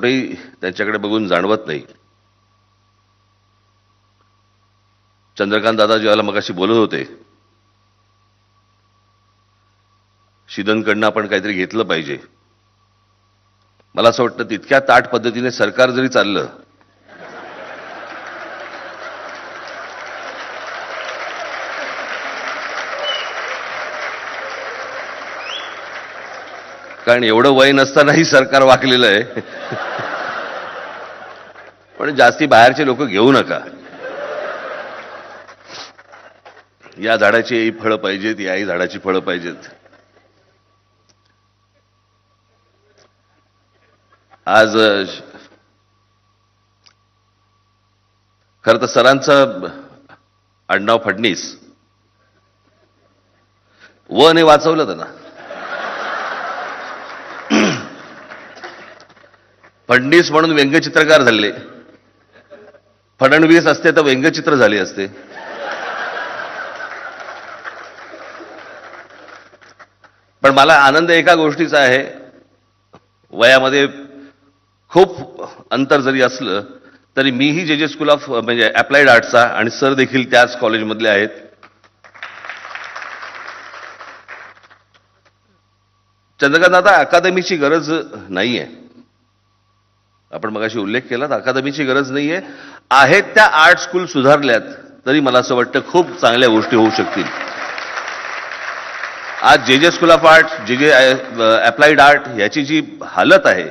कुठेही त्यांच्याकडे बघून जाणवत नाही. चंद्रकांत दादा ज्यावेळेला मगाशी बोलत होते, शिदनकडनं आपण काहीतरी घेतलं पाहिजे. मला असं वाटतं तितक्या ताठ पद्धतीने सरकार जरी चाललं कारण एवढं वय नसतानाही सरकार वाकलेलं आहे. पण जास्ती बाहेरचे लोक घेऊ नका. या झाडाची ही फळं पाहिजेत, याही झाडाची फळं पाहिजेत. आज खरं तर सरांचं आडनाव फडणीस ने वाचवलं त्यांना. फडणीस म्हणून व्यंगचित्रकार झाले, फडणवीस असते तर व्यंगचित्र झाले असते. पण मला आनंद एका गोष्टीचा आहे, वयामध्ये खूप अंतर जरी असलं तरी मीही जे स्कूल ऑफ म्हणजे अप्लाइड आर्ट्सचा आणि सर देखील त्याच कॉलेजमधले आहेत. चंद्रकांत आता अकादमीची गरज नाहीये. आपण मगाशी उल्लेख केला, अकादमीची गरज नाहीये. आहेत त्या आर्ट स्कूल सुधारल्यात तरी मला असं वाटतं खूप चांगल्या गोष्टी होऊ शकतील. आज जे स्कूल ऑफ आर्ट, जे अप्लाइड आर्ट याची जी हालत आहे